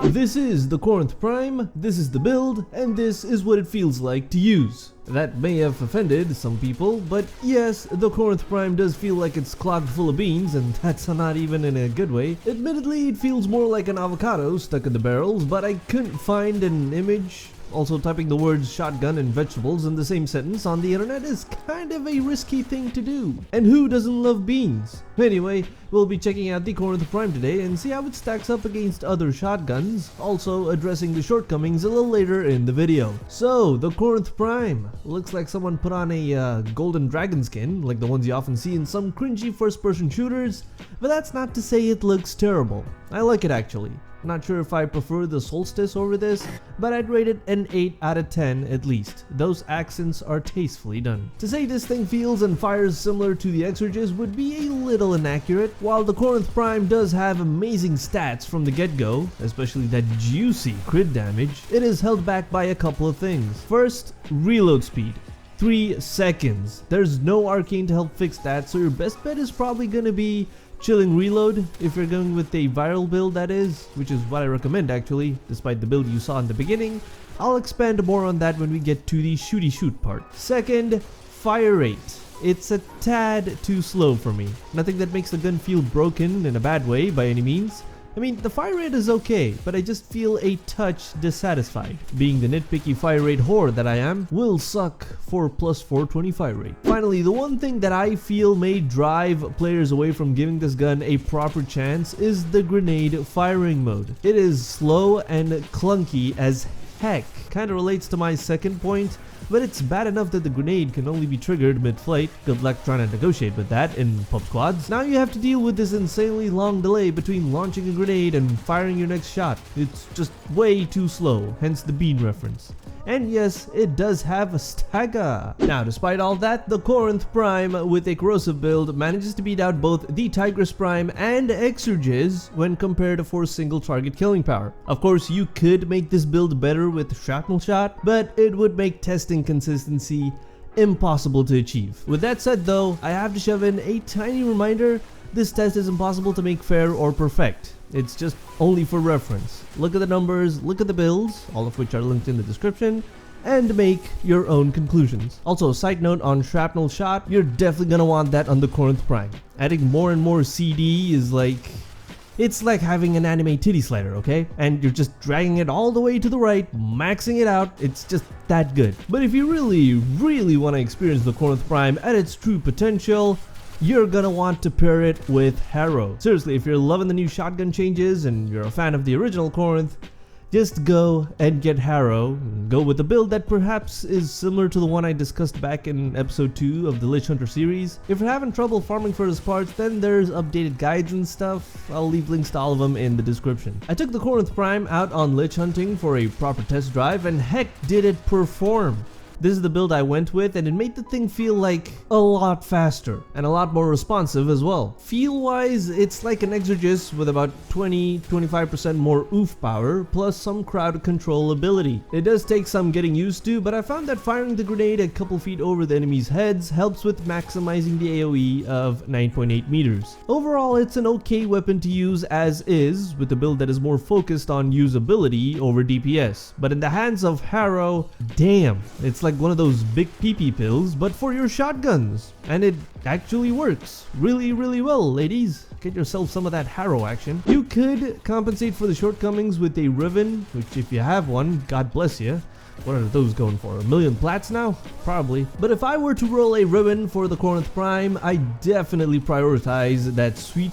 This is the Corinth Prime, this is the build, and this is what it feels like to use. That may have offended some people, but yes, the Corinth Prime does feel like it's clogged full of beans, and that's not even in a good way. Admittedly, it feels more like an avocado stuck in the barrels, but I couldn't find an image. Also, typing the words shotgun and vegetables in the same sentence on the internet is kind of a risky thing to do. And who doesn't love beans? Anyway, we'll be checking out the Corinth Prime today and see how it stacks up against other shotguns, also addressing the shortcomings a little later in the video. So, the Corinth Prime. Looks like someone put on a golden dragon skin, like the ones you often see in some cringy first-person shooters, but that's not to say it looks terrible. I like it actually. Not sure if I prefer the Solstice over this, but I'd rate it an 8 out of 10 at least. Those accents are tastefully done. To say this thing feels and fires similar to the Exorgist would be a little inaccurate. While the Corinth Prime does have amazing stats from the get-go, especially that juicy crit damage, it is held back by a couple of things. First, reload speed. 3 seconds. There's no arcane to help fix that, so your best bet is probably gonna be chilling reload if you're going with a viral build, that is, which is what I recommend actually, despite the build you saw in the beginning. I'll expand more on that when we get to the shooty shoot part. Second, fire rate. It's a tad too slow for me. Nothing that makes the gun feel broken in a bad way by any means. I mean, the fire rate is okay, but I just feel a touch dissatisfied. Being the nitpicky fire rate whore that I am, will suck for +420 fire rate. Finally, the one thing that I feel may drive players away from giving this gun a proper chance is the grenade firing mode. It is slow and clunky as heck. Kinda relates to my second point, but it's bad enough that the grenade can only be triggered mid-flight. Good luck trying to negotiate with that in pub squads. Now you have to deal with this insanely long delay between launching a grenade and firing your next shot. It's just way too slow, hence the bean reference. And yes, it does have a stagger. Now, despite all that, the Corinth Prime with a corrosive build manages to beat out both the Tigress Prime and Exorgist when compared for single target killing power. Of course, you could make this build better with shrapnel shot, but it would make testing consistency impossible to achieve. With that said though, I have to shove in a tiny reminder: this test is impossible to make fair or perfect. It's just only for reference. Look at the numbers, look at the builds, all of which are linked in the description, and make your own conclusions. Also, side note on shrapnel shot, you're definitely gonna want that on the Corinth Prime. Adding more and more CD is like, it's like having an anime titty slider, okay? And you're just dragging it all the way to the right, maxing it out. It's just that good. But if you really want to experience the Corinth Prime at its true potential, you're gonna want to pair it with Harrow. Seriously, if you're loving the new shotgun changes and you're a fan of the original Corinth, just go and get Harrow. Go with a build that perhaps is similar to the one I discussed back in episode 2 of the Lich Hunter series. If you're having trouble farming for his parts, then there's updated guides and stuff. I'll leave links to all of them in the description. I took the Corinth Prime out on Lich hunting for a proper test drive, and heck did it perform. This is the build I went with, and it made the thing feel like a lot faster and a lot more responsive as well. Feel wise, it's like an Exorgist with about 20-25% more oof power plus some crowd control ability. It does take some getting used to, but I found that firing the grenade a couple feet over the enemy's heads helps with maximizing the AoE of 9.8 meters. Overall, it's an okay weapon to use as is, with a build that is more focused on usability over DPS. But in the hands of Harrow, damn, it's like one of those big PP pills, but for your shotguns. And it actually works really well, ladies. Get yourself some of that Harrow action. You could compensate for the shortcomings with a Riven, which if you have one, God bless you. What are those going for? 1,000,000 plats now? Probably. But if I were to roll a Riven for the Corinth Prime, I definitely prioritize that sweet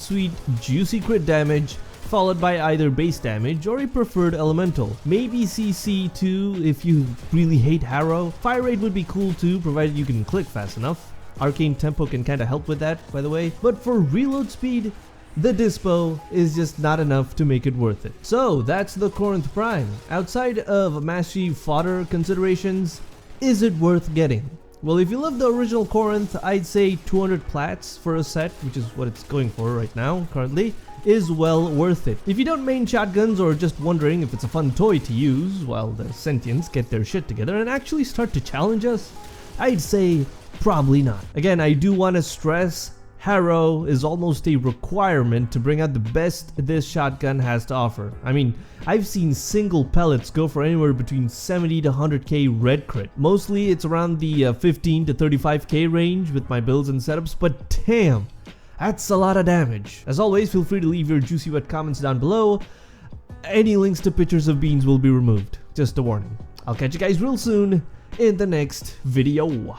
juicy crit damage, followed by either base damage or a preferred elemental. Maybe CC too if you really hate Harrow. Fire rate would be cool too, provided you can click fast enough. Arcane tempo can kinda help with that, by the way. But for reload speed, the dispo is just not enough to make it worth it. So that's the Corinth Prime. Outside of mashy fodder considerations, is it worth getting? Well, if you love the original Corinth, I'd say 200 plats for a set, which is what it's going for right now, currently, is well worth it. If you don't main shotguns or just wondering if it's a fun toy to use while the sentients get their shit together and actually start to challenge us, I'd say probably not. Again, I do want to stress, Harrow is almost a requirement to bring out the best this shotgun has to offer. I mean, I've seen single pellets go for anywhere between 70 to 100k red crit. Mostly it's around the 15 to 35k range with my builds and setups, but damn, that's a lot of damage. As always, feel free to leave your juicy wet comments down below. Any links to pictures of beans will be removed. Just a warning. I'll catch you guys real soon in the next video.